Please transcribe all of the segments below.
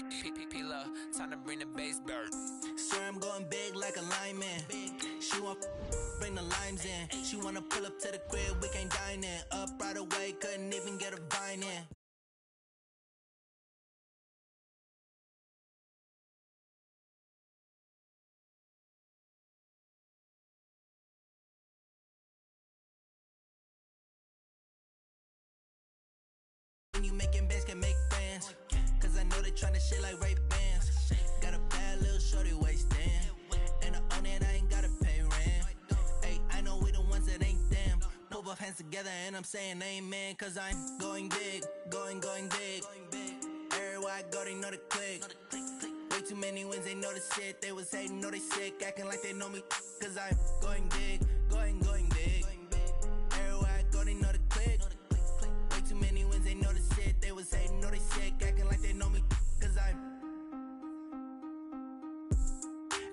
P-P-P-Love, time to bring the bass bird. Sir, I'm going big like a lineman. She want bring the limes in. She wanna pull up to the crib, we can't dine in. Up right away, couldn't even get a vine in. When you making bands, can make friends. Cause I know they tryna shit like Ray-Bans. Got a bad little shorty waist in. And I own it, I ain't gotta pay rent. Hey, I know we the ones that ain't them. Put both hands together and I'm saying amen. Cause I'm going big, going big. Everywhere I go, they know the click. Way too many wins, they know the shit. They was hating, know they sick, acting like they know me. Cause I'm going big, going big. Everywhere I go, they know the click. Way too many wins, they know the shit. They was hating, know they sick, acting like they know me. Cause I'm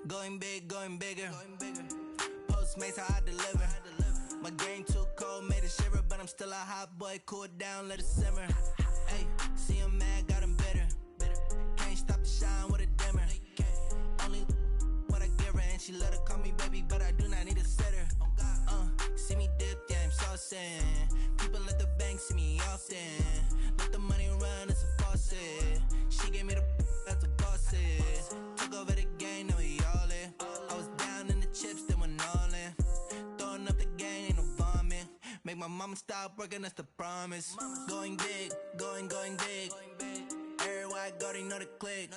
going big, going bigger. Postmates, how I deliver. My game too cold, made it shiver. But I'm still a hot boy, cool it down, let it simmer. Hey, see him mad, got him bitter. Can't stop the shine with a dimmer. Only what I give her, and she let her call me baby, but I do not need a sitter. See me dip, yeah, I'm saucing. People at the bank see me often. Let the money run, it's a faucet. She gave me the that's a boss it. Took over the game, now we all in. I was down in the chips, then went all in. Throwing up the game, ain't no vomit. Make my mama stop working, that's the promise. Going big, going big. Everywhere I go, they know the click.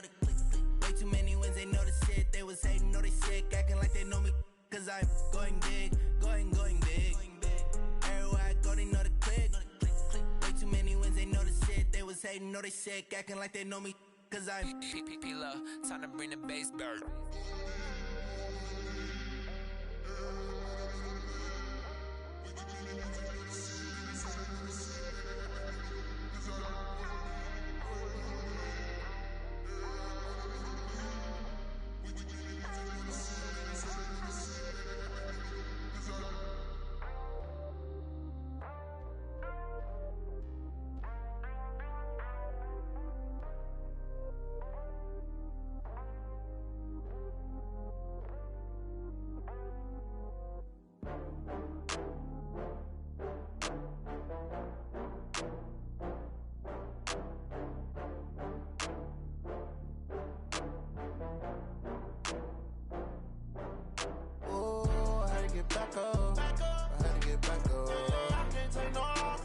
Way too many wins, they know the shit. They was hating, know they sick, acting like they know me. Cause I'm going big, going big. Everywhere I go, they know the click. Way too many wins, they know the shit. They was hating, know they sick, acting like they know me. Cause I'm P-P-P-Love, time to bring the bass bird. Back up. I had to get back up. I can't take no loss.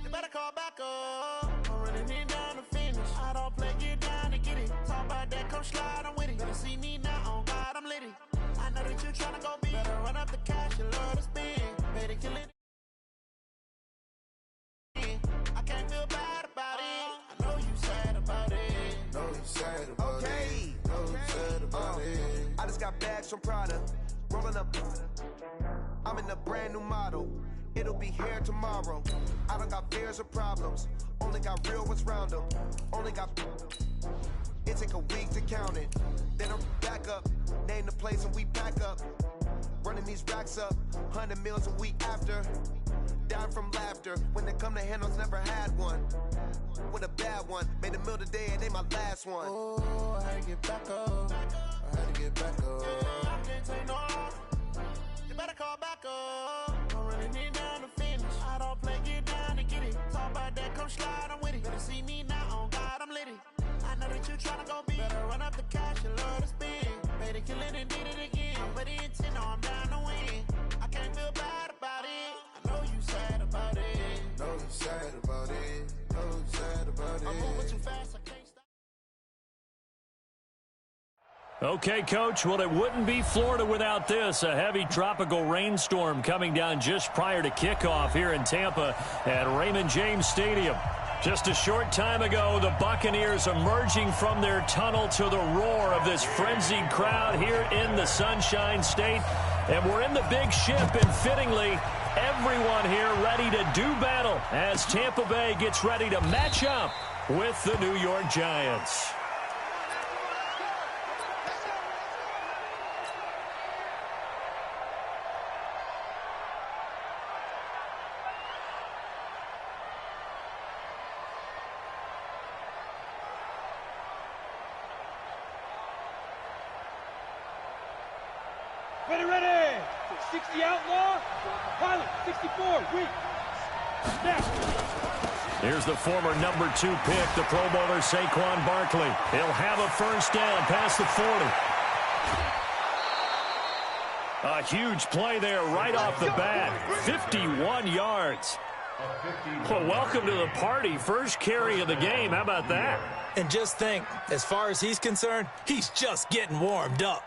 You better call back up. I'm running in down to finish. I don't play, get down to get it. Talk about that, come slide, I'm with it. Better see me now, on God, I'm litty. I know that you tryna go big. Better run up the cash, you love to spend. Better kill it. I can't feel bad about it. I know you sad about it. Know you sad about it. Know you sad about it. I just got bags from Prada. Rolling up, I'm in a brand new model. It'll be here tomorrow. I don't got fears or problems. Only got real ones round them. Only got. It take a week to count it. Then I'm back up. Name the place and we back up. Running these racks up. 100 meals a week after. Down from laughter. When they come to handles, never had one. With a bad one. Made a meal today and they my last one. Oh, I had to get back up. I had to get back up. I can't take no loss. You better call back up. I'm running in down to finish. I don't play, get down to get it. Talk about that, come slide, I'm with it. Better see me now, on God, I'm litty. I know that you tryna go big. Better run up the cash, you love to spend. Made a killing and did it again. I'm with the intent, no, I'm down to win. I can't feel bad about it. I know you sad about it. Know you sad about it. Know you sad about it. I'm moving too fast, I can't stop. Okay, Coach, well, it wouldn't be Florida without this. A heavy tropical rainstorm coming down just prior to kickoff here in Tampa at Raymond James Stadium. Just a short time ago, the Buccaneers emerging from their tunnel to the roar of this frenzied crowd here in the Sunshine State. And we're in the big ship, and fittingly, everyone here ready to do battle as Tampa Bay gets ready to match up with the New York Giants. Ready. 60 outlaw. Pilot, 64, weak. Snap. Here's the former number 2 pick, the Pro Bowler Saquon Barkley. He'll have a first down past the 40. A huge play there right off the bat. 51 yards. Well, welcome to the party. First carry of the game. How about that? And just think, as far as he's concerned, he's just getting warmed up.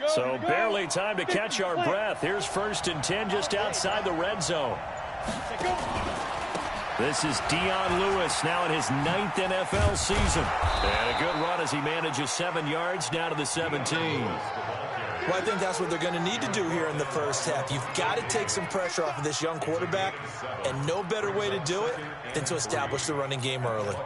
So barely time to catch our breath. Here's 1st and 10 just outside the red zone. This is Dion Lewis now in his 9th NFL season. And a good run as he manages 7 yards down to the 17. Well, I think that's what they're going to need to do here in the first half. You've got to take some pressure off of this young quarterback, and no better way to do it than to establish the running game early.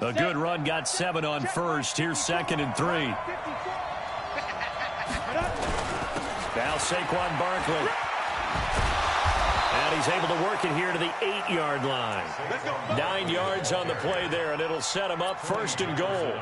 A good run got 7 on first. Here's 2nd and 3. Now Saquon Barkley. And he's able to work it here to the 8-yard line. 9 yards on the play there, and it'll set him up 1st and goal.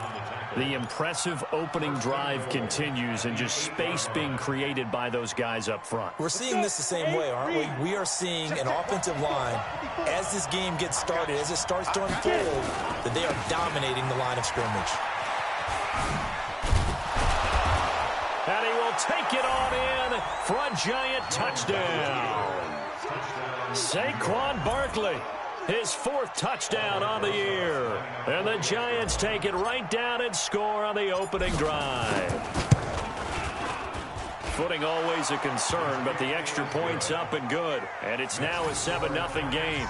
The impressive opening drive continues, and just space being created by those guys up front. We're seeing this the same way, aren't we? We are seeing an offensive line, as this game gets started, as it starts to unfold, that they are dominating the line of scrimmage. And he will take it on in for a giant touchdown. Saquon Barkley, his 4th touchdown on the year. And the Giants take it right down and score on the opening drive. Footing always a concern, but the extra point's up and good. And it's now a 7-0 game.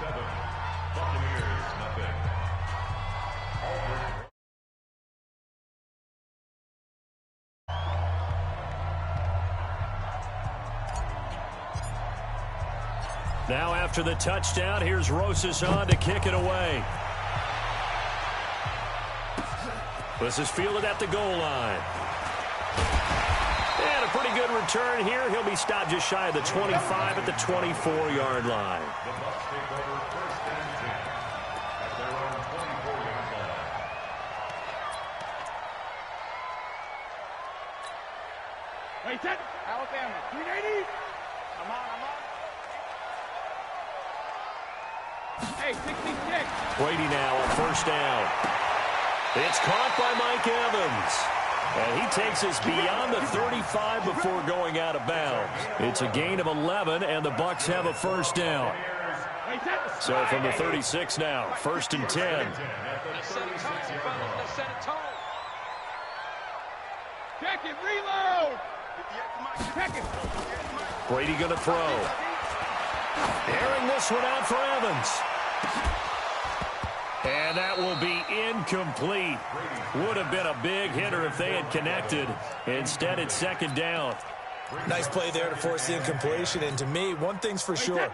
Now after the touchdown, here's Rosas on to kick it away. This is fielded at the goal line. And a pretty good return here. He'll be stopped just shy of the 25 at the 24-yard line. Hey, set. Alabama, 380. I'm on. Hey, 66. Brady now on 1st down. It's caught by Mike Evans. And he takes us beyond the 35 before going out of bounds. It's a gain of 11, and the Bucs have a 1st down. So from the 36 now, 1st and 10. Check it, reload. Check it. Brady going to throw. Airing this one out for Evans. And that will be incomplete. Would have been a big hitter if they had connected. Instead, it's 2nd down. Nice play there to force the incompletion. And to me, one thing's for sure.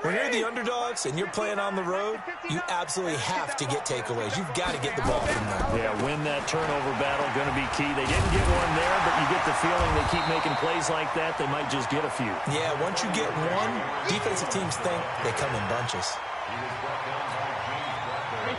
When you're the underdogs and you're playing on the road, you absolutely have to get takeaways. You've got to get the ball from them. Yeah, win that turnover battle, going to be key. They didn't get one there, but you get the feeling they keep making plays like that, they might just get a few. Yeah, once you get one, defensive teams think they come in bunches.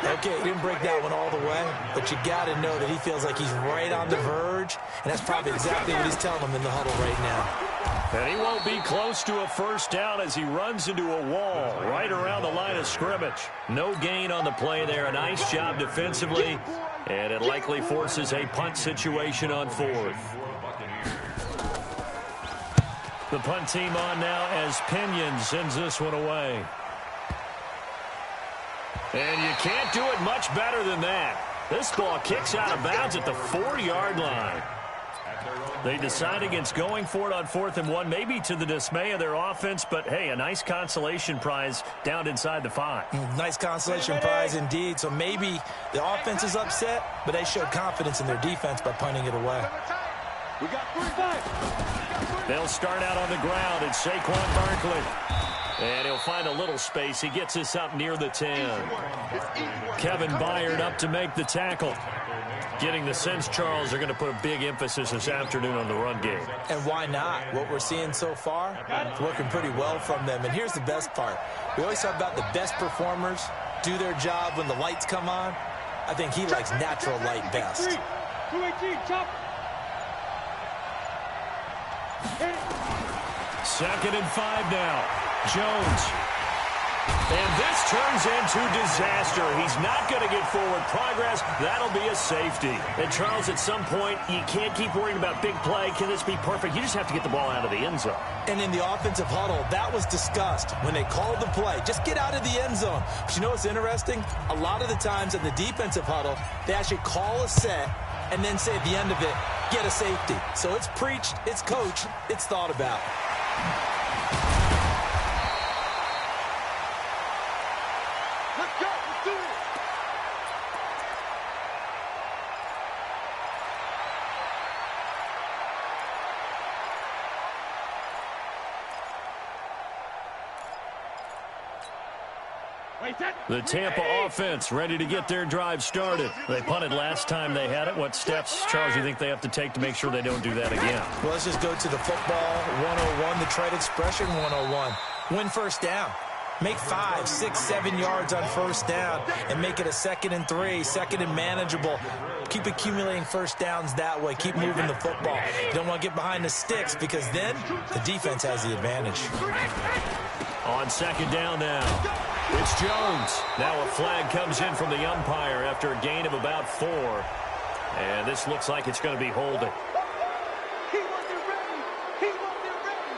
Okay, he didn't break that one all the way, but you got to know that he feels like he's right on the verge, and that's probably exactly what he's telling them in the huddle right now. And he won't be close to a 1st down as he runs into a wall right around the line of scrimmage. No gain on the play there. A nice job defensively, and it likely forces a punt situation on 4th. The punt team on now as Pinion sends this one away. And you can't do it much better than that. This ball kicks out of bounds at the 4-yard line. They decide against going for it on 4th and 1, maybe to the dismay of their offense, but hey, a nice consolation prize down inside the 5. Nice consolation prize indeed. So maybe the offense is upset, but they showed confidence in their defense by punting it away. We got 45. They'll start out on the ground, and Saquon Barkley. And he'll find a little space. He gets us up near the 10. Kevin Byard up to make the tackle. Getting the sense, Charles, they're going to put a big emphasis this afternoon on the run game. And why not? What we're seeing so far, it's working pretty well from them. And here's the best part. We always talk about the best performers do their job when the lights come on. I think he likes natural light best. 218, chop. 2nd and 5 now. Jones. And this turns into disaster. He's not going to get forward progress. That'll be a safety. And, Charles, at some point, you can't keep worrying about big play. Can this be perfect? You just have to get the ball out of the end zone. And in the offensive huddle, that was discussed when they called the play. Just get out of the end zone. But you know what's interesting? A lot of the times in the defensive huddle, they actually call a set and then say at the end of it, get a safety. So it's preached, it's coached, it's thought about. Let's go. Let's do it. The Tampa offense ready to get their drive started. They punted last time they had it. What steps, Charles, you think they have to take to make sure they don't do that again? Well, let's just go to the football 101, the trade expression 101. Win first down. Make 5, 6, 7 yards on first down and make it a 2nd and 3, 2nd and manageable. Keep accumulating first downs that way. Keep moving the football. You don't want to get behind the sticks because then the defense has the advantage. On 2nd down now. It's Jones. Now a flag comes in from the umpire after a gain of about 4. And this looks like it's going to be holding. He wasn't ready. He wasn't ready.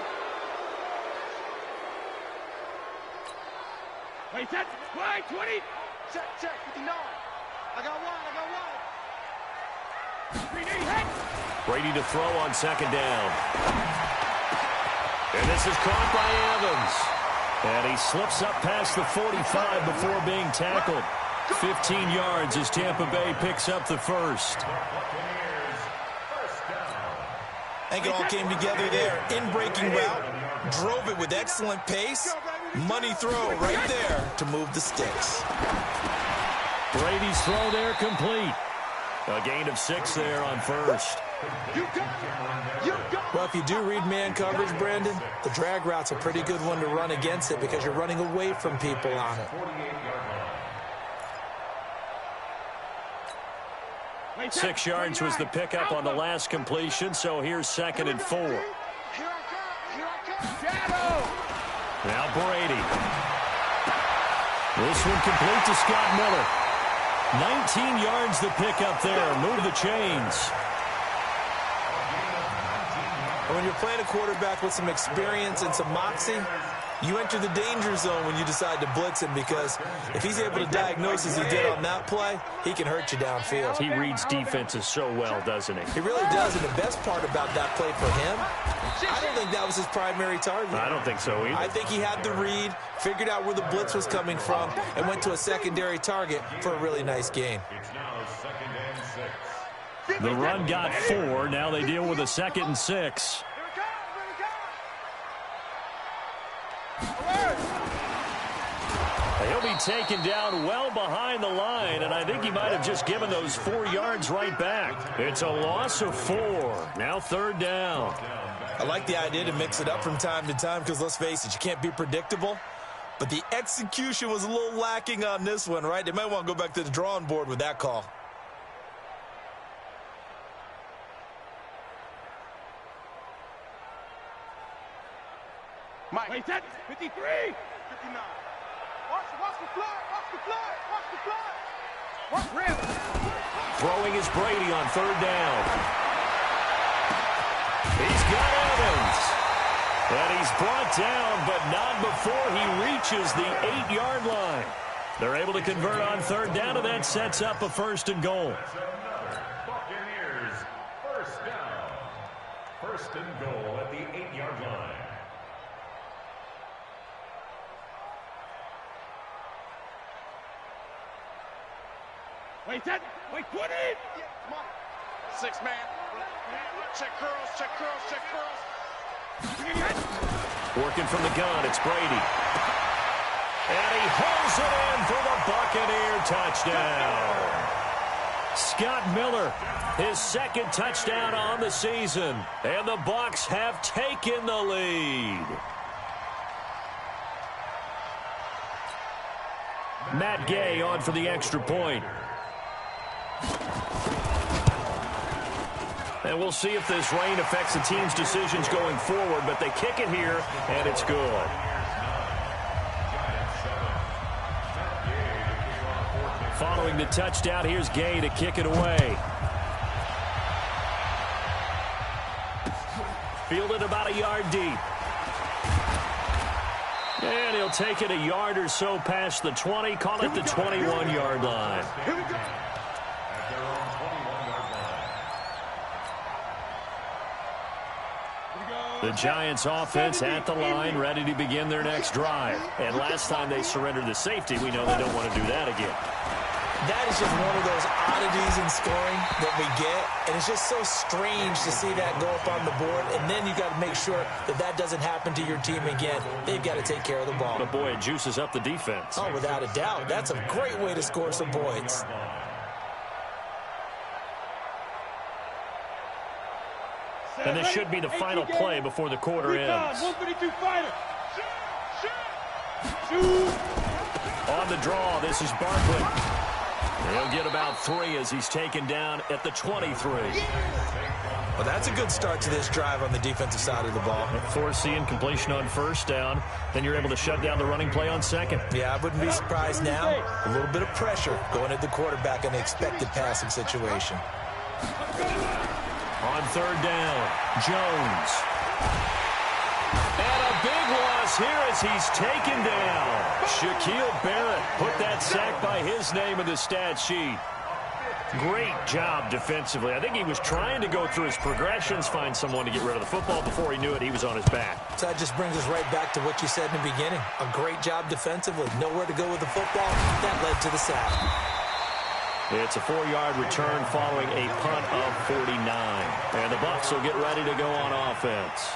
Wait, set. Wide, 20. Check, 59. I got one. 3D hit. Brady to throw on 2nd down. And this is caught by Evans. And he slips up past the 45 before being tackled. 15 yards as Tampa Bay picks up the first. I think it all came together there. In-breaking route, drove it with excellent pace. Money throw right there to move the sticks. Brady's throw there complete. A gain of 6 there on first. Well, if you do read man coverage, Brandon, the drag route's a pretty good one to run against it because you're running away from people on it. 6 yards was the pickup on the last completion, so here's 2nd and 4. Now Brady. This one complete to Scott Miller. 19 yards the pickup there. Move the chains. When you're playing a quarterback with some experience and some moxie, you enter the danger zone when you decide to blitz him because if he's able to diagnose as he did on that play, he can hurt you downfield. He reads defenses so well, doesn't he? He really does, and the best part about that play for him, I don't think that was his primary target. I don't think so either. I think he had the read, figured out where the blitz was coming from, and went to a secondary target for a really nice gain. The run got 4. Now they deal with a 2nd and 6. He'll be taken down well behind the line, and I think he might have just given those 4 yards right back. It's a loss of 4. Now 3rd down. I like the idea to mix it up from time to time because, let's face it, you can't be predictable. But the execution was a little lacking on this one, right? They might want to go back to the drawing board with that call. Mike. Wait, set. 53. 59. Watch the flood. Watch the flood. Watch the flood. Watch rim. Throwing is Brady on 3rd down. He's got Evans. And he's brought down, but not before he reaches the 8-yard line. They're able to convert on 3rd down, and that sets up a 1st and goal. Buccaneers, 1st down. 1st and goal at the 8-yard line. Wait, set. Wait, 20. Yeah, come on. 6 man. Check curls, check curls, check curls. Working from the gun, it's Brady. And he holds it in for the Buccaneer touchdown. Scott Miller, his second touchdown on the season. And the Bucs have taken the lead. Matt Gay on for the extra point. And we'll see if this rain affects the team's decisions going forward, but they kick it here, and it's good. Following the touchdown, here's Gay to kick it away. Fielded about a yard deep. And he'll take it a yard or so past the 20, call it the 21-yard line. Here we go. The Giants offense at the line, ready to begin their next drive. And last time they surrendered the safety, we know they don't want to do that again. That is just one of those oddities in scoring that we get, and it's just so strange to see that go up on the board, and then you got to make sure that that doesn't happen to your team again. They've got to take care of the ball. But boy, it juices up the defense. Oh, without a doubt. That's a great way to score some points. And this should be the final play before the quarter ends. 152 fighter. Shoot. On the draw, this is Barkley. He'll get about 3 as he's taken down at the 23. Well, that's a good start to this drive on the defensive side of the ball. Forcing completion on first down. Then you're able to shut down the running play on second. Yeah, I wouldn't be surprised now. A little bit of pressure going at the quarterback in the expected passing situation. On third down, Jones. And a big loss here as he's taken down. Shaquille Barrett put that sack by his name in the stat sheet. Great job defensively. I think he was trying to go through his progressions, find someone to get rid of the football. Before he knew it, he was on his back. So that just brings us right back to what you said in the beginning. A great job defensively. Nowhere to go with the football. That led to the sack. It's a 4-yard return following a punt of 49. And the Bucs will get ready to go on offense.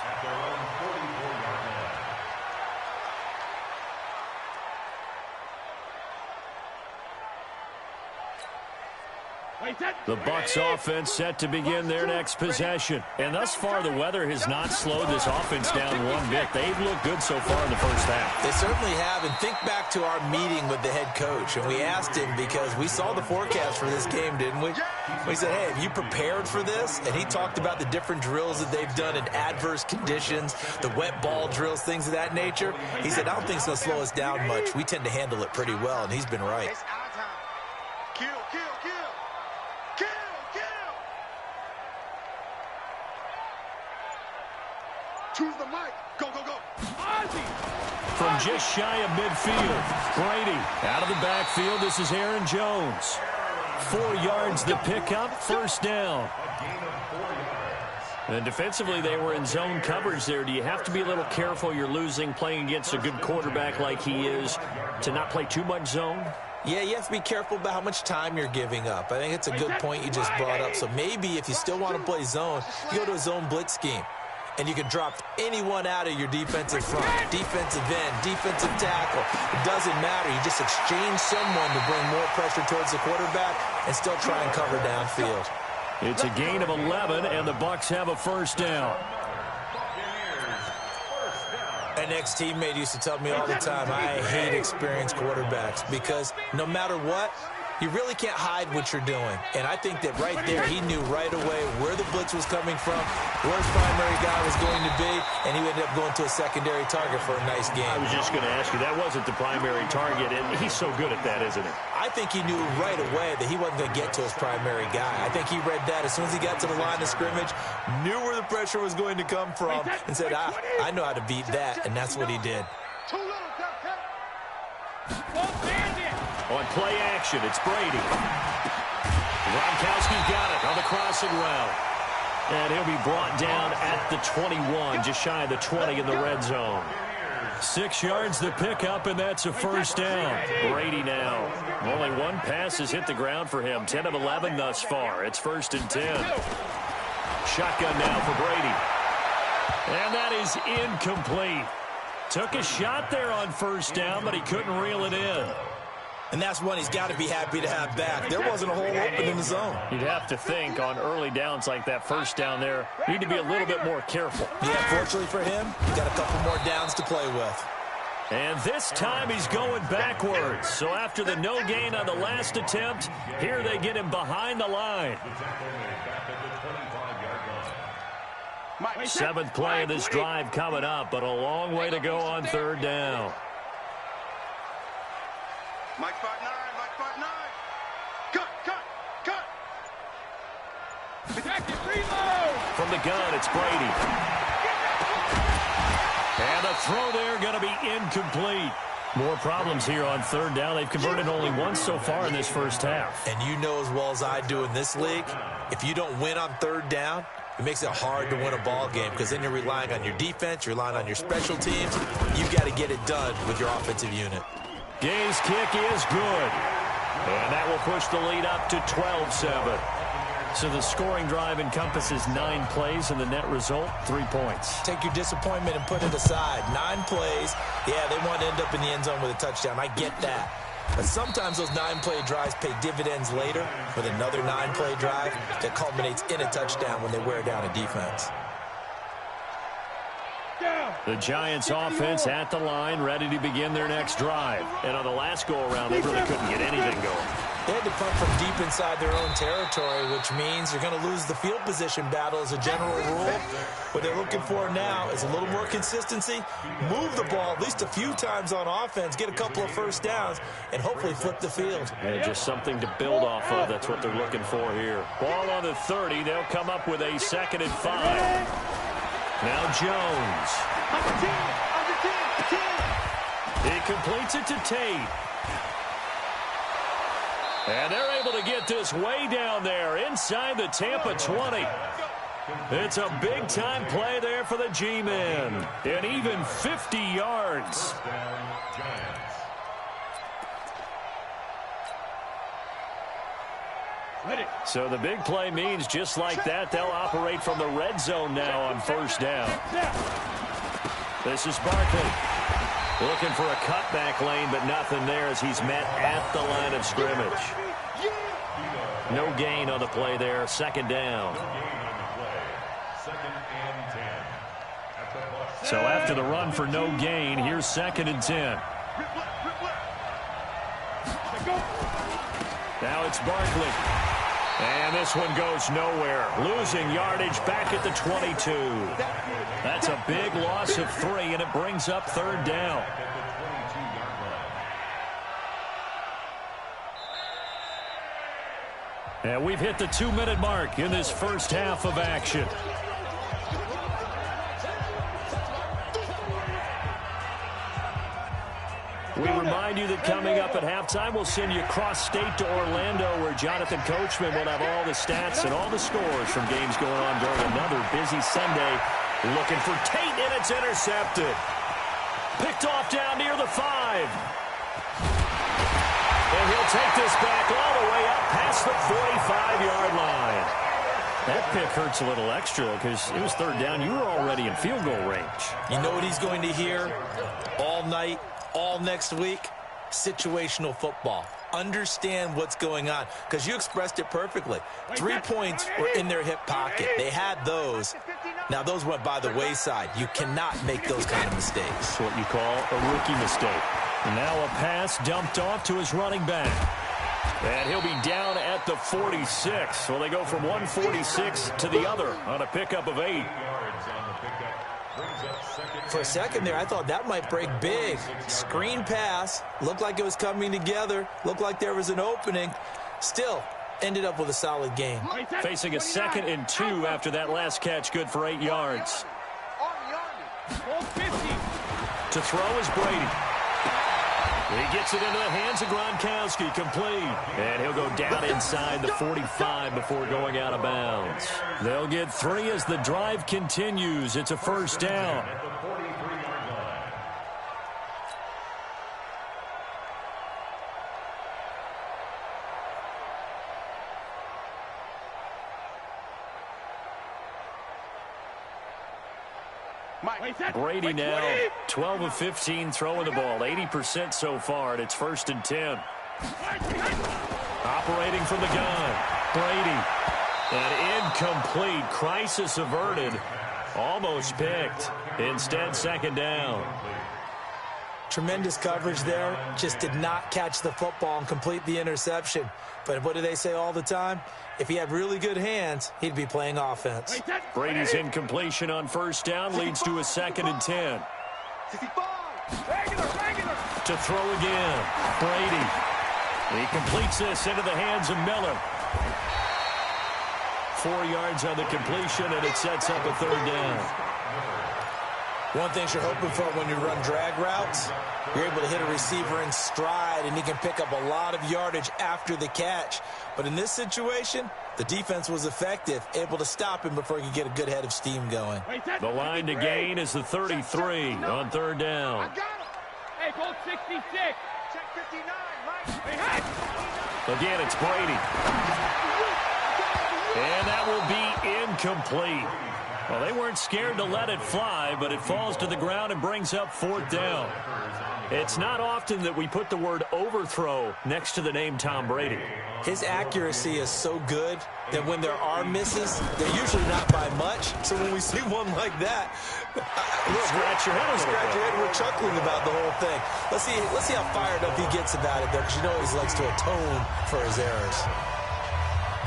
The Bucs offense set to begin their next possession. And thus far, the weather has not slowed this offense down one bit. They've looked good so far in the first half. They certainly have. And think back to our meeting with the head coach. And we asked him because we saw the forecast for this game, didn't we? We said, hey, have you prepared for this? And he talked about the different drills that they've done in adverse conditions, the wet ball drills, things of that nature. He said, I don't think it's going to slow us down much. We tend to handle it pretty well. And he's been right. Kill. Choose the mic. Go. Ozzy. From just shy of midfield, Brady out of the backfield. This is Aaron Jones. 4 yards the pickup, first down. And defensively, they were in zone coverage there. Do you have to be a little careful? You're losing, playing against a good quarterback like he is, to not play too much zone? Yeah, you have to be careful about how much time you're giving up. I think it's a good point you just brought up. So maybe if you still want to play zone, you go to a zone blitz scheme. And you can drop anyone out of your defensive front, defensive end, defensive tackle. It doesn't matter. You just exchange someone to bring more pressure towards the quarterback and still try and cover downfield. It's a gain of 11, and the Bucs have a first down. An ex-teammate used to tell me all the time, I hate experienced quarterbacks because no matter what, you really can't hide what you're doing. And I think that right there, he knew right away where the blitz was coming from, where his primary guy was going to be, and he ended up going to a secondary target for a nice game. I was just going to ask you, that wasn't the primary target, and he's so good at that, isn't he? I think he knew right away that he wasn't going to get to his primary guy. I think he read that as soon as he got to the line of scrimmage, knew where the pressure was going to come from, and said, I know how to beat that, and that's what he did. On play action, it's Brady. Gronkowski got it on the crossing route. And he'll be brought down at the 21, just shy of the 20 in the red zone. 6 yards the pickup, and that's a first down. Brady now. Only one pass has hit the ground for him. 10 of 11 thus far. It's 1st and 10. Shotgun now for Brady. And that is incomplete. Took a shot there on first down, but he couldn't reel it in. And that's one he's got to be happy to have back. There wasn't a hole open in the zone. You'd have to think on early downs like that first down there, you need to be a little bit more careful. Yeah, fortunately for him, he's got a couple more downs to play with. And this time he's going backwards. So after the no gain on the last attempt, here they get him behind the line. Seventh play of this drive coming up, but a long way to go on third down. Mike spot 9, Mike spot 9. Cut. From the gun, it's Brady. And the throw there going to be incomplete. More problems here on third down. They've converted only once so far in this first half. And you know as well as I do in this league, if you don't win on third down, it makes it hard to win a ball game because then you're relying on your defense, you're relying on your special teams. You've got to get it done with your offensive unit. Gay's kick is good. And that will push the lead up to 12-7. So the scoring drive encompasses 9 plays, and the net result, 3 points. Take your disappointment and put it aside. 9 plays. Yeah, they want to end up in the end zone with a touchdown. I get that. But sometimes those 9-play drives pay dividends later with another 9-play drive that culminates in a touchdown when they wear down a defense. The Giants offense at the line, ready to begin their next drive. And on the last go-around, they really couldn't get anything going. They had to punt from deep inside their own territory, which means you're going to lose the field position battle as a general rule. What they're looking for now is a little more consistency, move the ball at least a few times on offense, get a couple of first downs, and hopefully flip the field. And just something to build off of. That's what they're looking for here. Ball on the 30. They'll come up with a 2nd and 5. Now Jones. He completes it to Tate. And they're able to get this way down there inside the Tampa 20. It's a big-time play there for the G-men. And even 50 yards. So the big play means just like that, they'll operate from the red zone now on first down. This is Barkley. Looking for a cutback lane, but nothing there as he's met at the line of scrimmage. No gain on the play there. 2nd down. So after the run for no gain, here's 2nd and 10. Now it's Barkley. And this one goes nowhere. Losing yardage back at the 22. That's a big loss of 3, and it brings up 3rd down. And we've hit the 2-minute mark in this first half of action. We remind you that coming up at halftime, we'll send you cross-state to Orlando, where Jonathan Coachman will have all the stats and all the scores from games going on during another busy Sunday. Looking for Tate, and it's intercepted. Picked off down near the 5. And he'll take this back all the way up past the 45-yard line. That pick hurts a little extra because it was 3rd down. You were already in field goal range. You know what he's going to hear all night, all next week? Situational football. Understand what's going on, because you expressed it perfectly. 3 points were in their hip pocket. They had those. Now, those went by the wayside. You cannot make those kind of mistakes. That's what you call a rookie mistake. And now a pass dumped off to his running back. And he'll be down at the 46. So they go from 146 to the other on a pickup of 8. For a second there, I thought that might break big. Screen pass. Looked like it was coming together. Looked like there was an opening. Still ended up with a solid game. Facing a 2nd and 2 after that last catch, good for 8 yards. To throw is Brady. He gets it into the hands of Gronkowski, complete. And he'll go down inside the 45 before going out of bounds. They'll get 3 as the drive continues. It's a 1st down. Brady now 12 of 15 throwing the ball, 80% so far, and it's 1st and 10. Operating from the gun, Brady. An incomplete, crisis averted, almost picked. Instead, 2nd down. Tremendous coverage there. Just did not catch the football and complete the interception. But what do they say all the time? If he had really good hands, he'd be playing offense. Brady's incompletion on 1st down leads to a 2nd and 10. To throw again, Brady. He completes this into the hands of Miller. 4 yards on the completion, and it sets up a 3rd down. One thing you're hoping for when you run drag routes, you're able to hit a receiver in stride, and he can pick up a lot of yardage after the catch. But in this situation, the defense was effective, able to stop him before he could get a good head of steam going. The line to gain is the 33 on 3rd down. I got him. Hey, go 66. Check 59, Mike. Again, it's Brady. And that will be incomplete. Well, they weren't scared to let it fly, but it falls to the ground and brings up 4th down. It's not often that we put the word overthrow next to the name Tom Brady. His accuracy is so good that when there are misses, they're usually not by much. So when we see one like that, scratch your head. We're chuckling about the whole thing. Let's see how fired up he gets about it, though, because you know he likes to atone for his errors.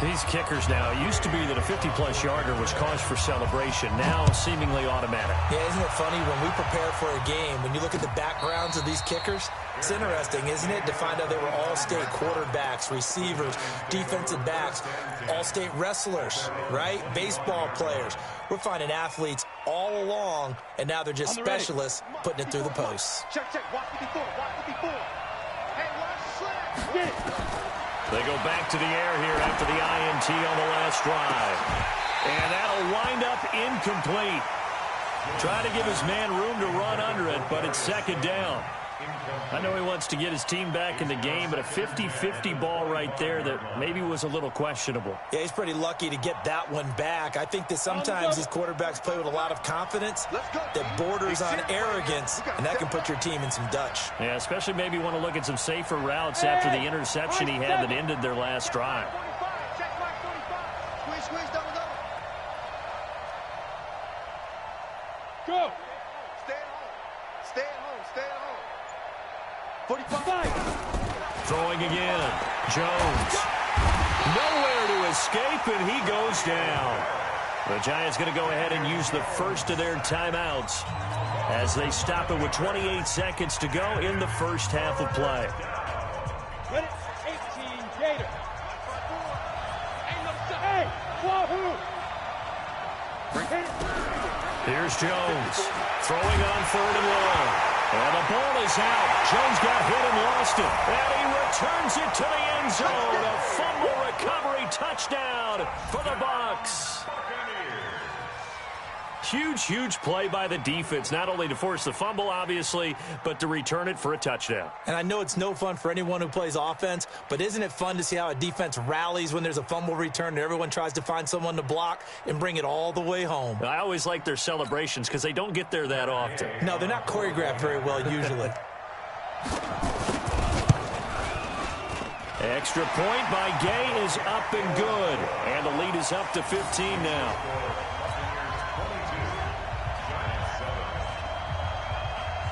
These kickers now, it used to be that a 50-plus yarder was cause for celebration, now seemingly automatic. Yeah, isn't it funny when we prepare for a game, when you look at the backgrounds of these kickers, it's interesting, isn't it, to find out they were all-state quarterbacks, receivers, defensive backs, all-state wrestlers, right? Baseball players. We're finding athletes all along, and now they're just specialists putting it through the posts. Check. Watch the before. Hey, watch the slap. They go back to the air here after the INT on the last drive. And that'll wind up incomplete. Trying to give his man room to run under it, but it's 2nd down. I know he wants to get his team back in the game, but a 50-50 ball right there that maybe was a little questionable. Yeah, he's pretty lucky to get that one back. I think that sometimes these quarterbacks play with a lot of confidence that borders on arrogance, and that can put your team in some Dutch. Yeah, especially maybe want to look at some safer routes after the interception he had that ended their last drive. Squeeze, double. Go. Stay at home. 45. Throwing again. Jones. Nowhere to escape, and he goes down. The Giants going to go ahead and use the first of their timeouts as they stop it with 28 seconds to go in the first half of play. 18, Gator. Hey, wahoo! Here's Jones. Throwing on 3rd and long. And the ball is out. Jones got hit and lost it. And he returns it to the end zone. A fumble recovery touchdown for the Bucs. Huge play by the defense, not only to force the fumble, obviously, but to return it for a touchdown. And I know it's no fun for anyone who plays offense, but isn't it fun to see how a defense rallies when there's a fumble return and everyone tries to find someone to block and bring it all the way home? I always like their celebrations because they don't get there that often. No, they're not choreographed very well usually. Extra point by Gay is up and good. And the lead is up to 15 now.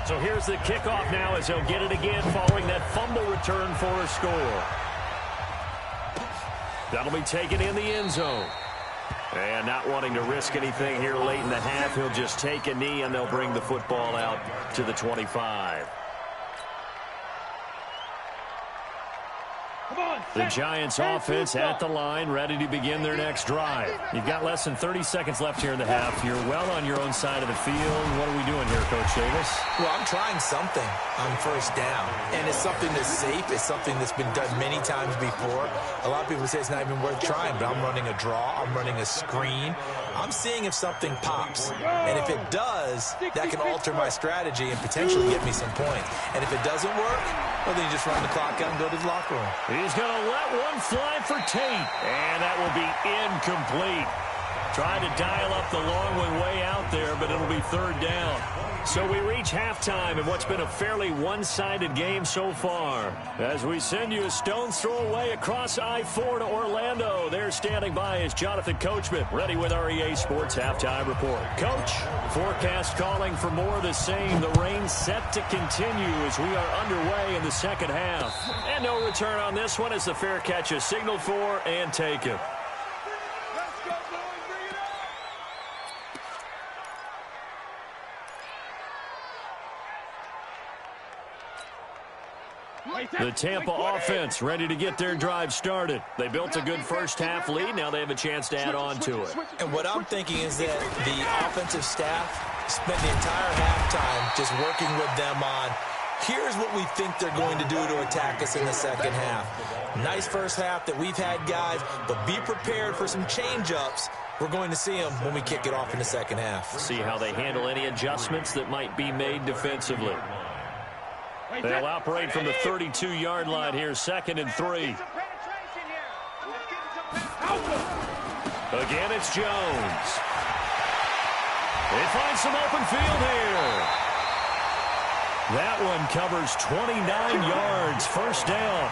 So here's the kickoff now as he'll get it again following that fumble return for a score. That'll be taken in the end zone. And not wanting to risk anything here late in the half, he'll just take a knee and they'll bring the football out to the 25. The Giants offense at the line, ready to begin their next drive. You've got less than 30 seconds left here in the half. You're well on your own side of the field. What are we doing here, Coach Davis? Well, I'm trying something on 1st down. And it's something that's safe. It's something that's been done many times before. A lot of people say it's not even worth trying, but I'm running a draw. I'm running a screen. I'm seeing if something pops. And if it does, that can alter my strategy and potentially get me some points. And if it doesn't work, well, then you just run the clock out and go to the locker room. He's going to let one fly for Tate. And that will be incomplete. Trying to dial up the long one way out there, but it'll be third down. So we reach halftime in what's been a fairly one-sided game so far. As we send you a stone's throw away across I-4 to Orlando. There standing by is Jonathan Coachman, ready with our EA Sports Halftime Report. Coach, forecast calling for more of the same. The rain set to continue as we are underway in the second half. And no return on this one as the fair catch is signaled for and taken. The Tampa offense ready to get their drive started. They built a good first-half lead. Now they have a chance to add on to it. And what I'm thinking is that the offensive staff spent the entire halftime just working with them on, here's what we think they're going to do to attack us in the second half. Nice first half that we've had, guys, but be prepared for some change-ups. We're going to see them when we kick it off in the second half. See how they handle any adjustments that might be made defensively. They'll operate from the 32-yard line here, 2nd and 3. Again, it's Jones. They find some open field here. That one covers 29 yards, first down.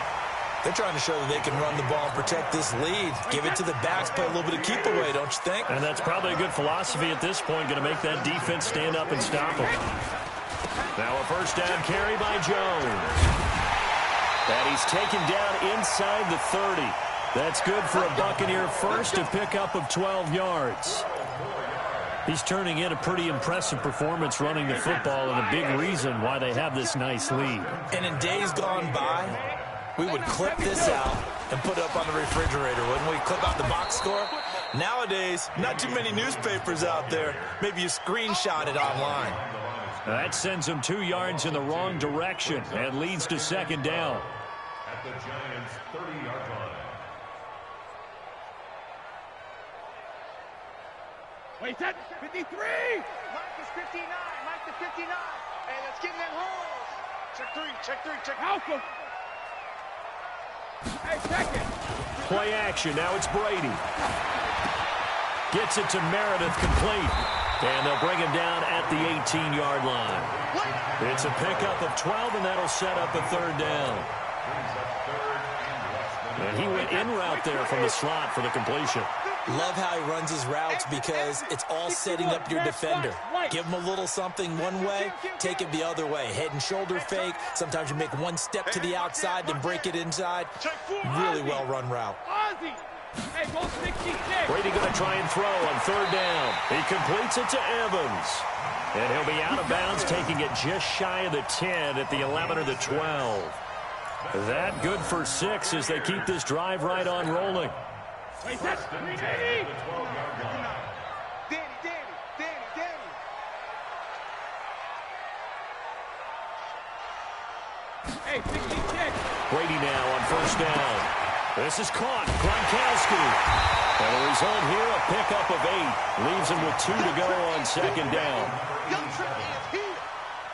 They're trying to show that they can run the ball and protect this lead. Give it to the backs, play a little bit of keep away, don't you think? And that's probably a good philosophy at this point, going to make that defense stand up and stop them. Now a first down carry by Jones. And he's taken down inside the 30. That's good for a Buccaneer first, a pickup of 12 yards. He's turning in a pretty impressive performance running the football and a big reason why they have this nice lead. And in days gone by, we would clip this out and put it up on the refrigerator, wouldn't we? Clip out the box score. Nowadays, not too many newspapers out there. Maybe you screenshot it online. That sends him 2 yards in the wrong direction and leads to second down. At the Giants' 30-yard line. Wait, that 53! Mike is 59. Mike to 59. Hey, let's get in them holes. Check three. Malcolm. Hey, second. Play action. Now it's Brady. Gets it to Meredith complete. And they'll bring him down at the 18-yard line. It's a pickup of 12, and that'll set up a third down. And he went in route there from the slot for the completion. Love how he runs his routes because it's all setting up your defender. Give him a little something one way, take it the other way. Head and shoulder fake. Sometimes you make one step to the outside, then break it inside. Really well-run route. Brady going to try and throw on third down. He completes it to Evans. And he'll be out of bounds, taking it just shy of the 10 at the 11 or the 12. That good for 6 as they keep this drive right on rolling. Wait, that's Danny. Hey, 66. Brady now on first down. This is caught. Gronkowski. And the result here, a pickup of 8. Leaves him with 2 to go on second down.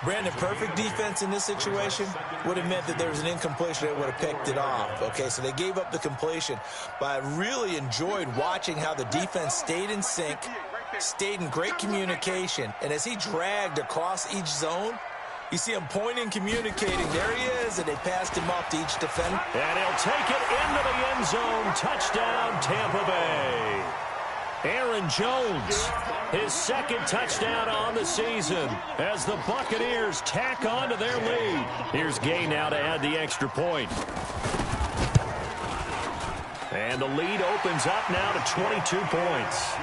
Brandon, perfect defense in this situation would have meant that there was an incompletion that would have picked it off. Okay, so they gave up the completion. But I really enjoyed watching how the defense stayed in sync, stayed in great communication. And as he dragged across each zone, you see him pointing, communicating. There he is, and they passed him off to each defender. And he'll take it into the end zone. Touchdown, Tampa Bay. Aaron Jones, his second touchdown on the season as the Buccaneers tack on to their lead. Here's Gay now to add the extra point. And the lead opens up now to 22 points.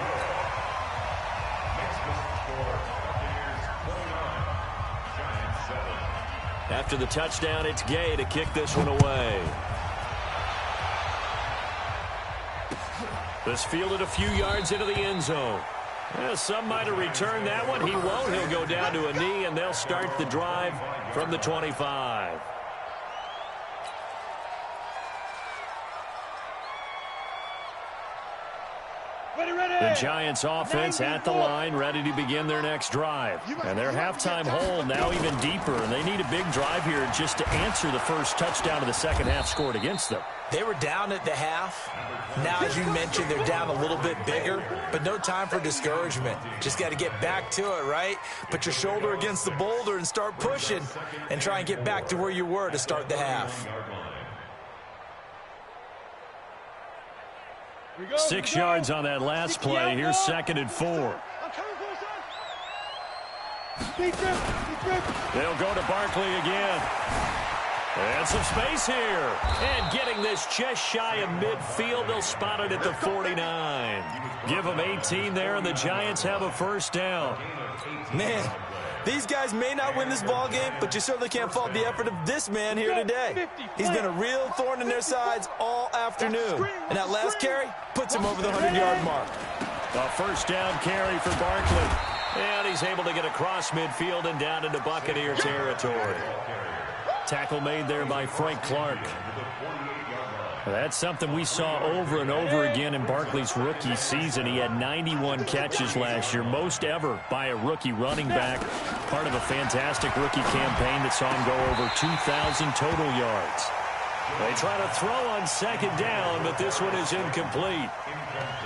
After the touchdown, it's Gay to kick this one away. This fielded a few yards into the end zone. Well, some might have returned that one. He won't. He'll go down to a knee, and they'll start the drive from the 25. The Giants offense at the line, ready to begin their next drive. And their halftime hole now even deeper, and they need a big drive here just to answer the first touchdown of the second half scored against them. They were down at the half. Now, as you mentioned, they're down a little bit bigger, but no time for discouragement. Just got to get back to it, right? Put your shoulder against the boulder and start pushing and try and get back to where you were to start the half. 6 yards on that last play. Here's 2nd and 4. They'll go to Barkley again. And some space here. And getting this just shy of midfield. They'll spot it at the 49. Give them 18 there, and the Giants have a first down. Man, these guys may not win this ball game, but you certainly can't fault the effort of this man here today. He's been a real thorn in their sides all afternoon. And that last carry puts him over the 100-yard mark. A first down carry for Barkley. And he's able to get across midfield and down into Buccaneer territory. Tackle made there by Frank Clark. That's something we saw over and over again in Barkley's rookie season. He had 91 catches last year, most ever by a rookie running back. Part of a fantastic rookie campaign that saw him go over 2,000 total yards. They try to throw on second down, but this one is incomplete.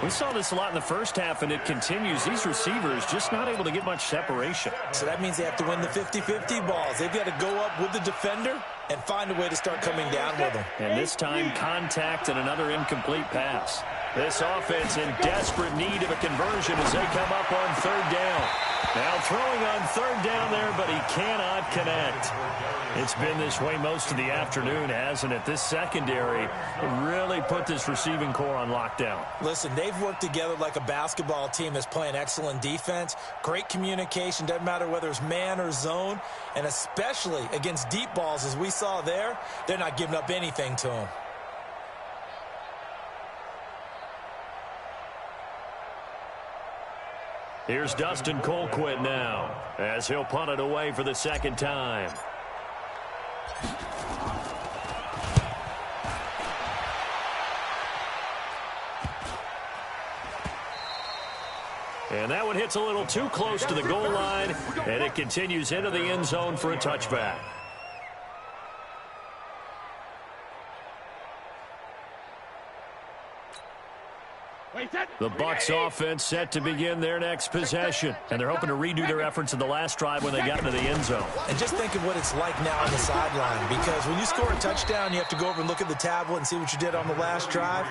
We saw this a lot in the first half, and it continues. These receivers just not able to get much separation. So that means they have to win the 50-50 balls. They've got to go up with the defender and find a way to start coming down with them. And this time, contact and another incomplete pass. This offense in desperate need of a conversion as they come up on third down. Now throwing on third down there, but he cannot connect. It's been this way most of the afternoon, hasn't it? This secondary really put this receiving core on lockdown. Listen, they've worked together like a basketball team that's playing excellent defense. Great communication, doesn't matter whether it's man or zone. And especially against deep balls, as we saw there, they're not giving up anything to them. Here's Dustin Colquitt now, as he'll punt it away for the second time. And that one hits a little too close to the goal line, and it continues into the end zone for a touchback. The Bucs offense set to begin their next possession, and they're hoping to redo their efforts in the last drive when they got into the end zone. And just think of what it's like now on the sideline, because when you score a touchdown, you have to go over and look at the tablet and see what you did on the last drive.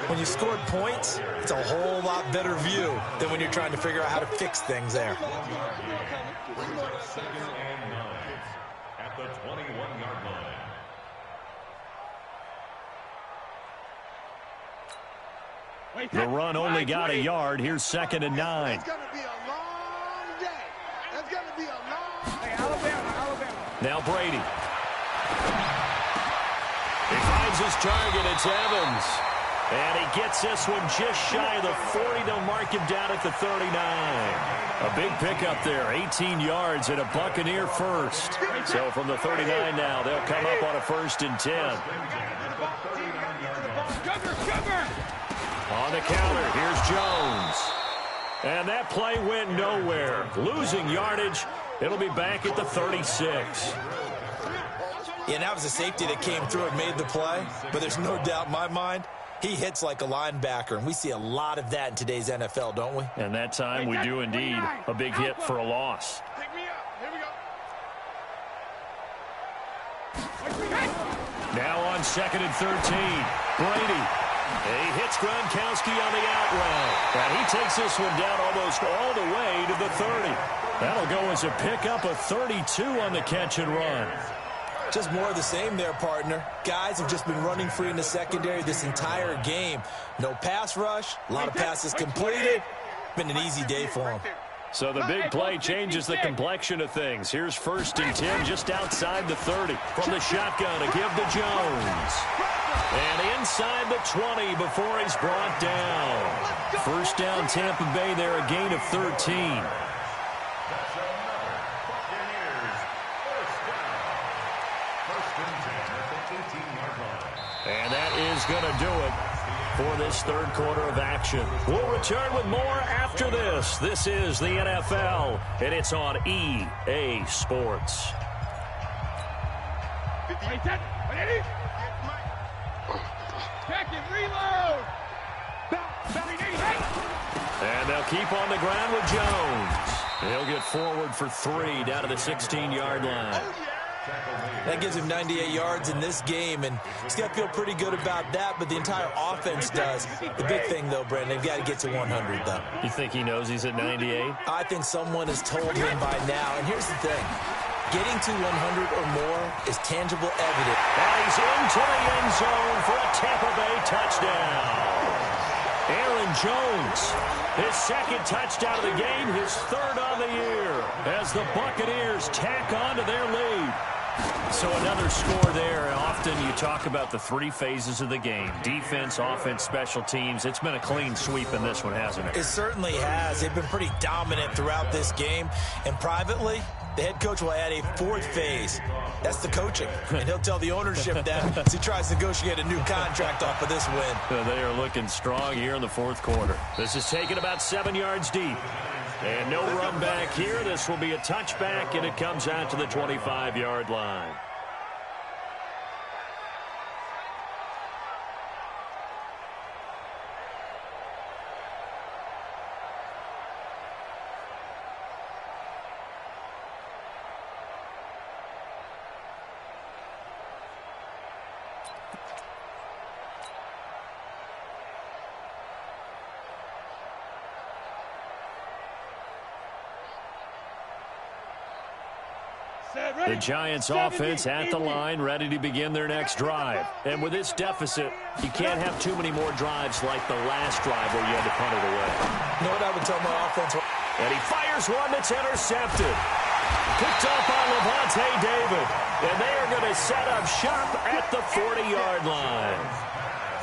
When you scored points, it's a whole lot better view than when you're trying to figure out how to fix things there. At the 21-yard line. The run only got a yard. Here's 2nd and 9. It's going to be a long day. It's going to be a long... Hey, Alabama. Now Brady. He finds his target. It's Evans. And he gets this one just shy of the 40. They'll mark him down at the 39. A big pickup there. 18 yards and a Buccaneer first. So from the 39 now, they'll come up on a 1st and 10. On the counter, here's Jones. And that play went nowhere. Losing yardage. It'll be back at the 36. Yeah, that was a safety that came through and made the play. But there's no doubt in my mind, he hits like a linebacker. And we see a lot of that in today's NFL, don't we? And that time we do indeed. A big hit for a loss. Pick me up. Here we go. Now on 2nd and 13. Brady. He hits Gronkowski on the out route. And he takes this one down almost all the way to the 30. That'll go as a pickup of 32 on the catch and run. Just more of the same there, partner. Guys have just been running free in the secondary this entire game. No pass rush, a lot of passes completed. Been an easy day for them. So the big play changes the complexion of things. Here's 1st and 10 just outside the 30. From the shotgun to give to Jones. And inside the 20 before he's brought down. First down Tampa Bay there, a gain of 13. And that is going to do it. for this third quarter of action. We'll return with more after this. This is the NFL, and it's on EA Sports. 50-10, check it, reload. And they'll keep on the ground with Jones. He'll get forward for 3 down to the 16-yard line. That gives him 98 yards in this game, and he's got to feel pretty good about that, but the entire offense does. The big thing, though, Brandon, they've got to get to 100, though. You think he knows he's at 98? I think someone has told him by now, and here's the thing. Getting to 100 or more is tangible evidence. And he's into the end zone for a Tampa Bay touchdown. Aaron Jones, his second touchdown of the game, his third on the year, as the Buccaneers tack on to their lead. So another score there. Often you talk about the 3 phases of the game: defense, offense, special teams. It's been a clean sweep in this one, hasn't it? It certainly has. They've been pretty dominant throughout this game. And privately, the head coach will add a 4th phase. That's the coaching. And he'll tell the ownership that as he tries to negotiate a new contract off of this win. They are looking strong here in the fourth quarter. This is taken about 7 yards deep. And no run back here. This will be a touchback, and it comes out to the 25-yard line. The Giants offense at the line, ready to begin their next drive. And with this deficit, you can't have too many more drives like the last drive where you had to punt it away. You know what I would tell my offense? And he fires one that's intercepted. Picked up on Levante David. And they are going to set up shop at the 40-yard line.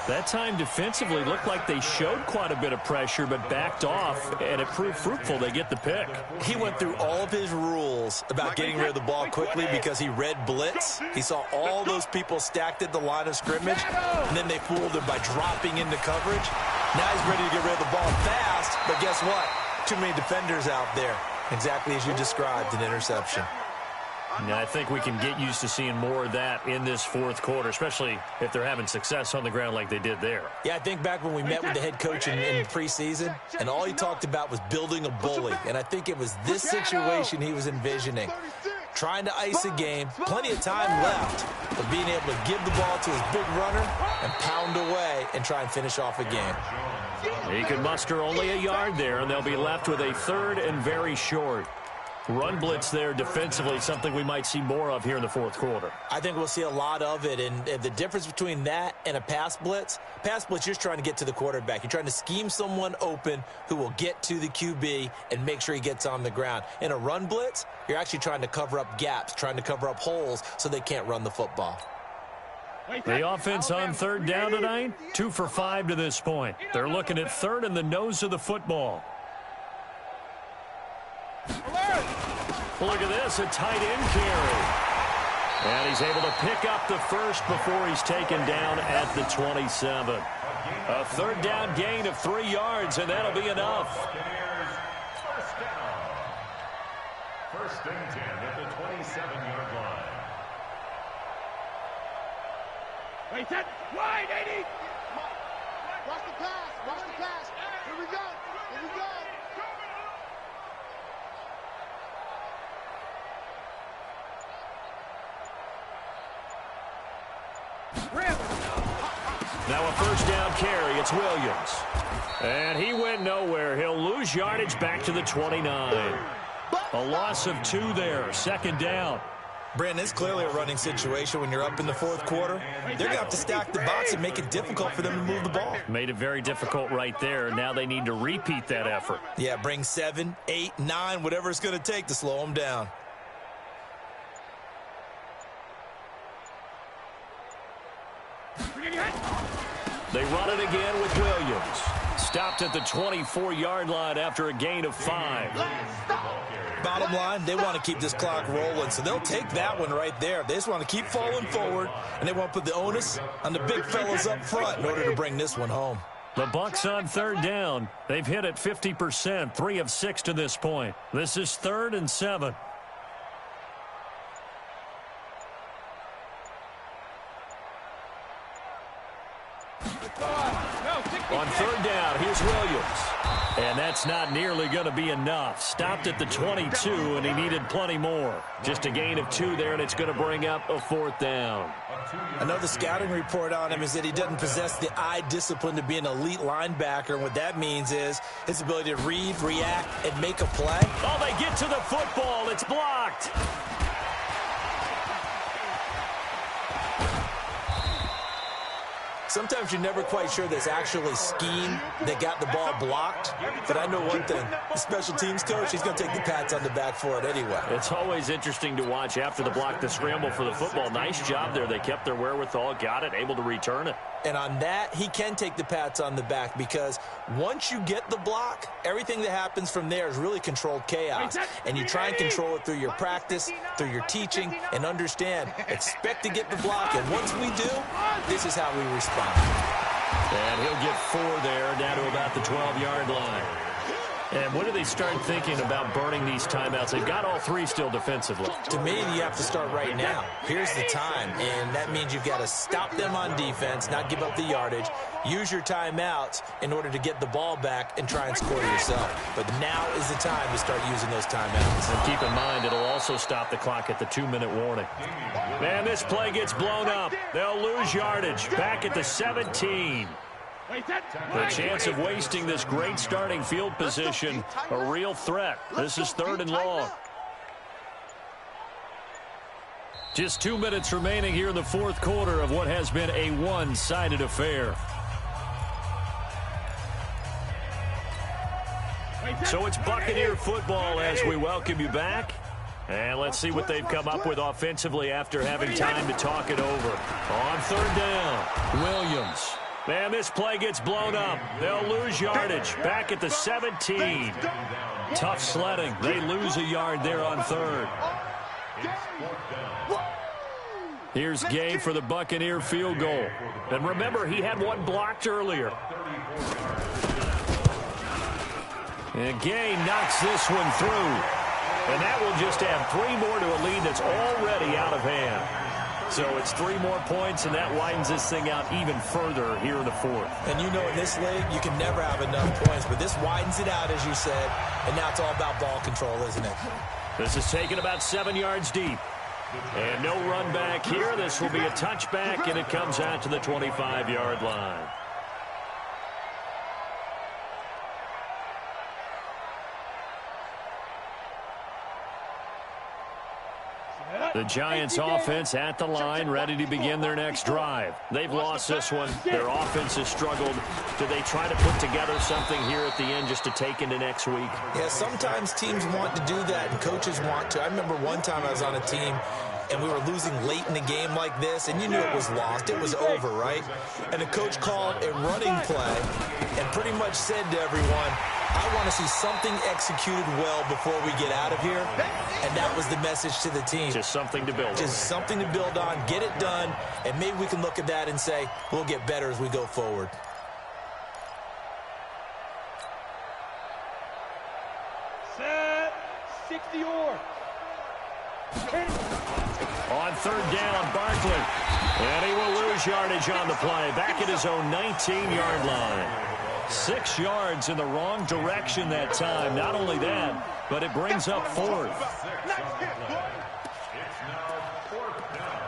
That time defensively looked like they showed quite a bit of pressure but backed off, and it proved fruitful. They get the pick. He went through all of his rules about getting rid of the ball quickly because he read blitz. He saw all those people stacked at the line of scrimmage, and then they fooled him by dropping into coverage. Now he's ready to get rid of the ball fast, but guess what? Too many defenders out there. Exactly as you described, an interception. Yeah, I think we can get used to seeing more of that in this fourth quarter, especially if they're having success on the ground like they did there. Yeah, I think back when we met with the head coach in preseason, and all he talked about was building a bully. And I think it was this situation he was envisioning. Trying to ice a game, plenty of time left, but being able to give the ball to his big runner and pound away and try and finish off a game. He could muster only a yard there, and they'll be left with a 3rd and very short. Run blitz there defensively, something we might see more of here in the fourth quarter. I think we'll see a lot of it, and the difference between that and a pass blitz, you're just trying to get to the quarterback. You're trying to scheme someone open who will get to the QB and make sure he gets on the ground. In a run blitz, you're actually trying to cover up gaps, trying to cover up holes so they can't run the football. The offense on 3rd down tonight, 2 for 5 to this point. They're looking at 3rd and the nose of the football. Look at this, a tight end carry. And he's able to pick up the first before he's taken down at the 27. A 3rd down gain of 3 yards, and that'll be enough. First and 10 at the 27-yard line. Wait, set, wide, 80. Watch the pass, watch the pass. Here we go, here we go. Now a 1st down carry. It's Williams. And he went nowhere. He'll lose yardage back to the 29. A loss of 2 there. 2nd down. Brandon, it's clearly a running situation when you're up in the fourth quarter. They're going to have to stack the box and make it difficult for them to move the ball. Made it very difficult right there. Now they need to repeat that effort. Yeah, bring 7, 8, 9, whatever it's going to take to slow them down. They run it again with Williams. Stopped at the 24-yard line after a gain of 5. Bottom line, they want to keep this clock rolling, so they'll take that one right there. They just want to keep falling forward, and they want to put the onus on the big fellas up front in order to bring this one home. The Bucs on 3rd down. They've hit it 50%, 3 of 6 to this point. This is 3rd and 7. On 3rd down, here's Williams. And that's not nearly going to be enough. Stopped at the 22, and he needed plenty more. Just a gain of 2 there, and it's going to bring up a 4th down. I know the scouting report on him is that he doesn't possess the eye discipline to be an elite linebacker, and what that means is his ability to read, react, and make a play. Oh, they get to the football. It's blocked. Sometimes you're never quite sure there's actually scheme that got the ball blocked. But I know one thing. The special teams coach, he's going to take the pats on the back for it anyway. It's always interesting to watch after the block, the scramble for the football. Nice job there. They kept their wherewithal, got it, able to return it. And on that, he can take the pats on the back because once you get the block, everything that happens from there is really controlled chaos. And you try and control it through your practice, through your teaching, and understand, expect to get the block. And once we do, this is how we respond. And he'll get 4 there, down to about the 12-yard line. And when do they start thinking about burning these timeouts? They've got all 3 still defensively. To me, you have to start right now. Here's the time, and that means you've got to stop them on defense, not give up the yardage, use your timeouts in order to get the ball back and try and score yourself. But now is the time to start using those timeouts. And keep in mind, it'll also stop the clock at the 2-minute warning. Man, this play gets blown up. They'll lose yardage. Back at the 17. The chance of wasting this great starting field position, a real threat. This is 3rd and long. Just 2 minutes remaining here in the 4th quarter of what has been a one-sided affair. So it's Buccaneer football as we welcome you back. And let's see what they've come up with offensively after having time to talk it over. On 3rd down, Williams. Man, this play gets blown up. They'll lose yardage. Back at the 17. Tough sledding. They lose a yard there on 3rd. Here's Gay for the Buccaneer field goal. And remember, he had one blocked earlier. And Gay knocks this one through. And that will just add 3 more to a lead that's already out of hand. So it's 3 more points, and that widens this thing out even further here in the 4th. And you know in this league, you can never have enough points, but this widens it out, as you said, and now it's all about ball control, isn't it? This is taken about 7 yards deep. And no run back here. This will be a touchback, and it comes out to the 25-yard line. The Giants offense at the line, ready to begin their next drive. They've lost this one. Their offense has struggled. Do they try to put together something here at the end just to take into next week? Yeah, sometimes teams want to do that and coaches want to. I remember one time I was on a team and we were losing late in the game like this, and you knew it was lost. It was over, right? And the coach called a running play and pretty much said to everyone, I want to see something executed well before we get out of here. And that was the message to the team. Just something to build on. Just something to build on, get it done, and maybe we can look at that and say, we'll get better as we go forward. Set, 60 or. On 3rd down, Barkley. And he will lose yardage on the play. Back at his own 19-yard line. 6 yards in the wrong direction that time. Not only that, but it brings up 4th. It's now 4th down.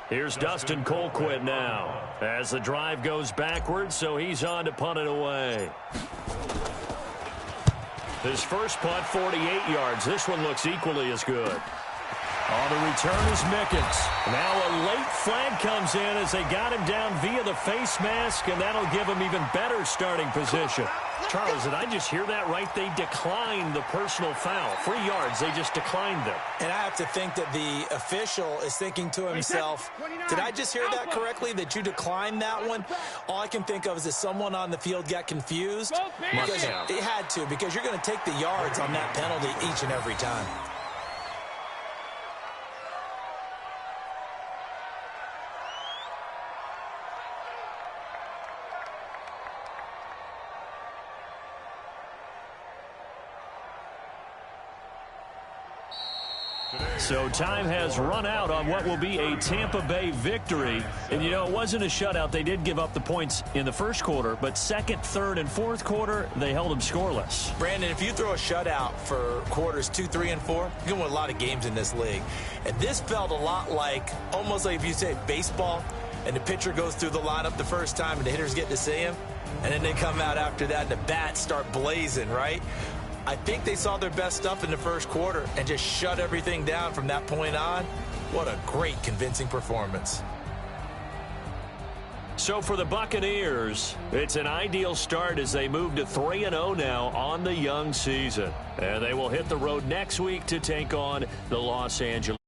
Here's Dustin Colquitt now as the drive goes backwards, so he's on to punt it away. His first punt, 48 yards. This one looks equally as good. On the return is Mickens. Now a late flag comes in as they got him down via the face mask, and that'll give him even better starting position. Charles, did I just hear that right? They declined the personal foul. 3 yards, they just declined them. And I have to think that the official is thinking to himself, did I just hear that correctly, that you declined that one? All I can think of is that someone on the field got confused. Because it had to, because you're going to take the yards on that penalty each and every time. So time has run out on what will be a Tampa Bay victory. And, you know, it wasn't a shutout. They did give up the points in the first quarter, but second, third, and fourth quarter, they held them scoreless. Brandon, if you throw a shutout for quarters 2, 3, and 4, you can win a lot of games in this league. And this felt a lot like, almost like if you say baseball, and the pitcher goes through the lineup the first time and the hitters get to see him, and then they come out after that and the bats start blazing, right? I think they saw their best stuff in the first quarter and just shut everything down from that point on. What a great, convincing performance. So for the Buccaneers, it's an ideal start as they move to 3-0 now on the young season. And they will hit the road next week to take on the Los Angeles